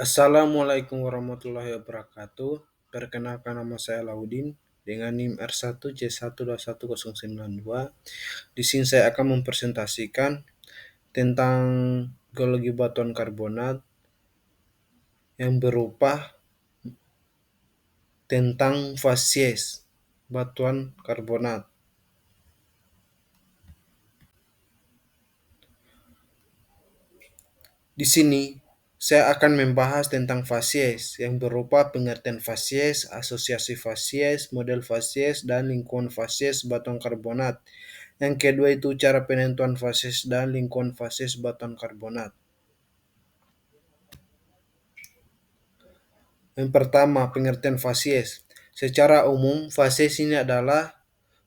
Assalamualaikum warahmatullahi wabarakatuh. Perkenalkan nama saya Laudin dengan NIM R1C1210992. Di sini saya akan mempresentasikan tentang geologi batuan karbonat yang berupa tentang fasies batuan karbonat. Di sini saya akan membahas tentang fasies yang berupa pengertian fasies, asosiasi fasies, model fasies, dan lingkungan fasies batuan karbonat. Yang kedua itu cara penentuan fasies dan lingkungan fasies batuan karbonat. Yang pertama, pengertian fasies. Secara umum, fasies ini adalah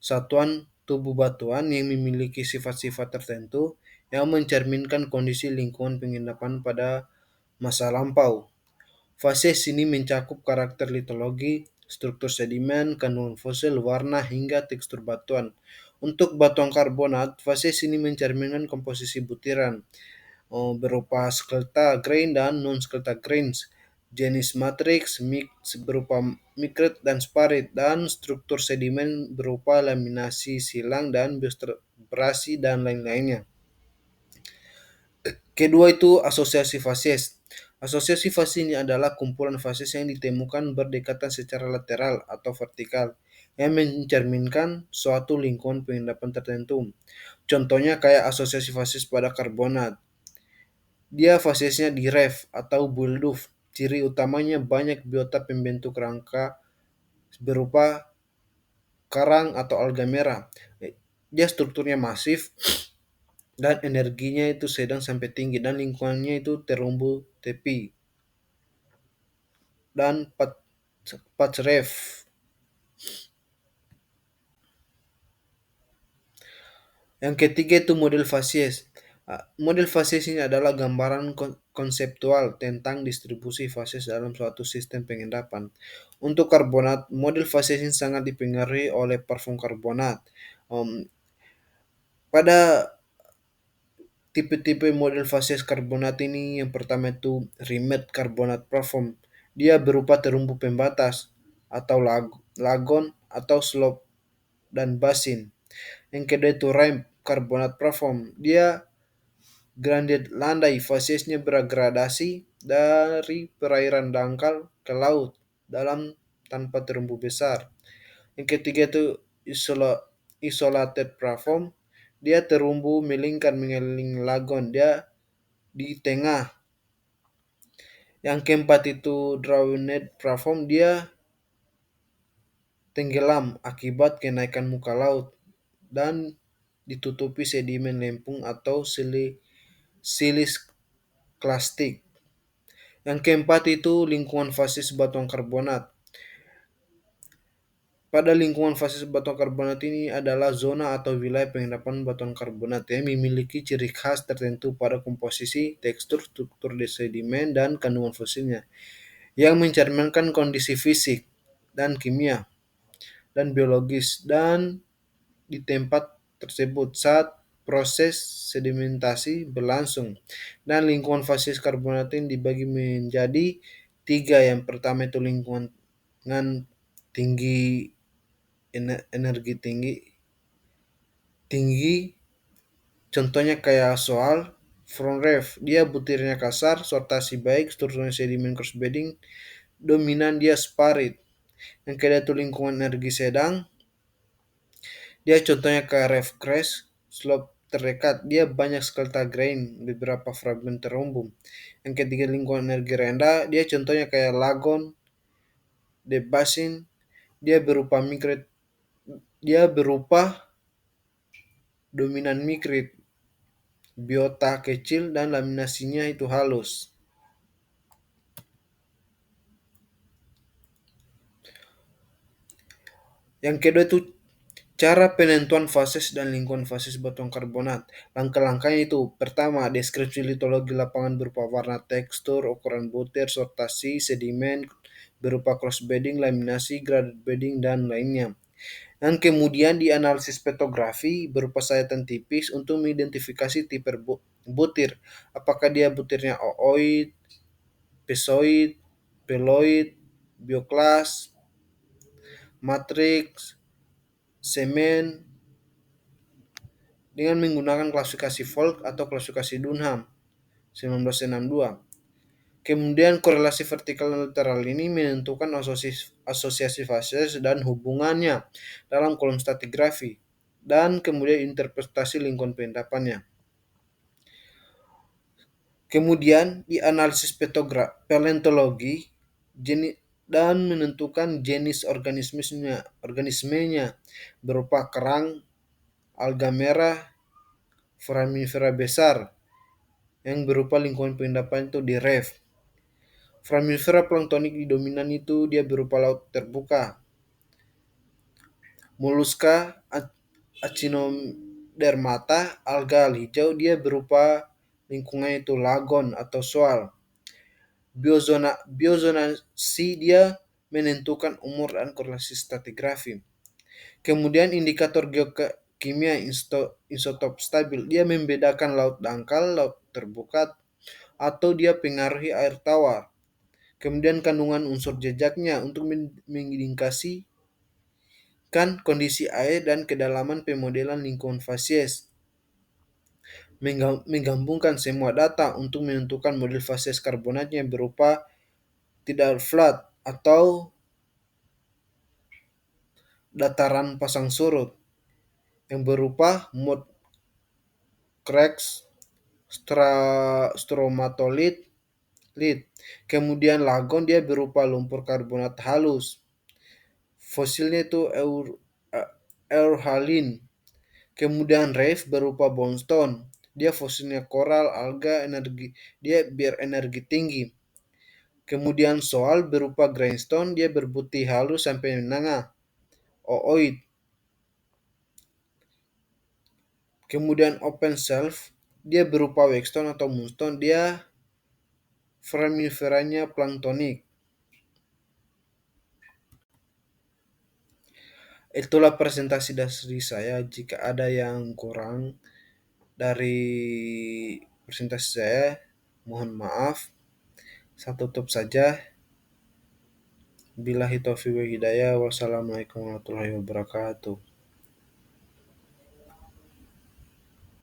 satuan tubuh batuan yang memiliki sifat-sifat tertentu yang mencerminkan kondisi lingkungan pengendapan pada masa lampau. Fasies ini mencakup karakter litologi, struktur sedimen, kandungan fosil, warna, hingga tekstur batuan. Untuk batuan karbonat, fasies ini mencerminkan komposisi butiran berupa skelta grain dan non-skelta grains, jenis matriks, mix berupa mikrit dan sparit, dan struktur sedimen berupa laminasi silang dan biostratigrasi dan lain-lainnya. Kedua itu asosiasi fasies. Asosiasi fasies ini adalah kumpulan fasies yang ditemukan berdekatan secara lateral atau vertikal yang mencerminkan suatu lingkungan pengendapan tertentu. Contohnya kayak asosiasi fasies pada karbonat. Dia fasiesnya di ref atau bullduf. Ciri utamanya banyak biota pembentuk rangka berupa karang atau alga merah. Dia strukturnya masif dan energinya itu sedang sampai tinggi dan lingkungannya itu terumbu tepi dan patch ref. Yang ketiga itu model fasies. Model fasies ini adalah gambaran konseptual tentang distribusi fasies dalam suatu sistem pengendapan. Untuk karbonat, model fasies ini sangat dipengaruhi oleh parfum karbonat. Um, pada tipe-tipe model fasies karbonat ini yang pertama itu Rimet karbonat parfum. Dia berupa terumbu pembatas atau lagon atau slope dan basin. Yang kedua itu Rime karbonat parfum. Dia gradient landai, fasiesnya bergradasi dari perairan dangkal ke laut dalam tanpa terumbu besar. Yang ketiga itu isolated platform. Dia terumbu melingkar mengelilingi lagon. Dia di tengah. Yang keempat itu drowned platform. Dia tenggelam akibat kenaikan muka laut dan ditutupi sedimen lempung atau silis klastik. Yang keempat itu lingkungan fasies batuan karbonat. Pada lingkungan fasies batuan karbonat ini adalah zona atau wilayah pengendapan batuan karbonat yang memiliki ciri khas tertentu pada komposisi, tekstur, struktur sedimen, dan kandungan fosilnya yang mencerminkan kondisi fisik dan kimia dan biologis dan di tempat tersebut saat proses sedimentasi berlangsung. Dan lingkungan fasies karbonat ini dibagi menjadi tiga. Yang pertama itu lingkungan tinggi, energi tinggi, contohnya kayak soal front ref. Dia butirnya kasar, sortasi baik, strukturnya sedimen cross bedding, dominan dia sparit. Yang kedua itu lingkungan energi sedang. Dia contohnya kayak ref crash, slope terdekat. Dia banyak skelta grain, beberapa fragmen terumbu. Yang ketiga lingkungan energi rendah. Dia contohnya kayak lagon, the basin. Dia berupa mikrit. Dia berupa dominan mikrit, biota kecil dan laminasinya itu halus. Yang kedua itu cara penentuan fases dan lingkungan fases batuan karbonat. Langkah-langkahnya itu pertama, deskripsi litologi lapangan berupa warna, tekstur, ukuran butir, sortasi, sedimen berupa cross bedding, laminasi, graded bedding, dan lainnya. Yang kemudian dianalisis petrografi berupa sayatan tipis untuk mengidentifikasi tipe butir. Apakah dia butirnya ooid, pesoid, peloid, bioklas, matriks, semen, dengan menggunakan klasifikasi Folk atau klasifikasi Dunham 1962. Kemudian korelasi vertikal dan lateral ini menentukan asosiasi fase dan hubungannya dalam kolom stratigrafi dan kemudian interpretasi lingkungan pengendapannya. Kemudian di analisis paleontologi dan menentukan jenis organismenya berupa kerang, alga merah, foraminifera besar yang berupa lingkungan pengendapan itu di reef. Foraminifera planktonik di dominan itu dia berupa laut terbuka. Moluska Echinodermata, alga hijau, dia berupa lingkungan itu lagon atau soal. Biozonasi dia menentukan umur dan korelasi stratigrafi. Kemudian indikator geokimia isotop stabil, dia membedakan laut dangkal, laut terbuka, atau dia pengaruhi air tawar. Kemudian kandungan unsur jejaknya untuk mengindikasikan kondisi air dan kedalaman pemodelan lingkungan fasies. Menggabungkan semua data untuk menentukan model fasies karbonatnya berupa tidal flat atau dataran pasang surut yang berupa mud cracks, stromatolith, kemudian lagon dia berupa lumpur karbonat halus. Fosilnya itu Eurhalin. Kemudian reef berupa bondstone. Dia fosilnya koral, alga, dia berenergi tinggi. Kemudian soal berupa grindstone, dia berbukti halus sampai menengah. Ooid. Kemudian open shelf, dia berupa wexstone atau moonstone, dia foramiferanya planktonik. Itulah presentasi dari saya. Jika ada yang kurang dari presentasi saya, mohon maaf. Saya tutup saja. Billahi taufiq wa hidayah. Wassalamualaikum warahmatullahi wabarakatuh.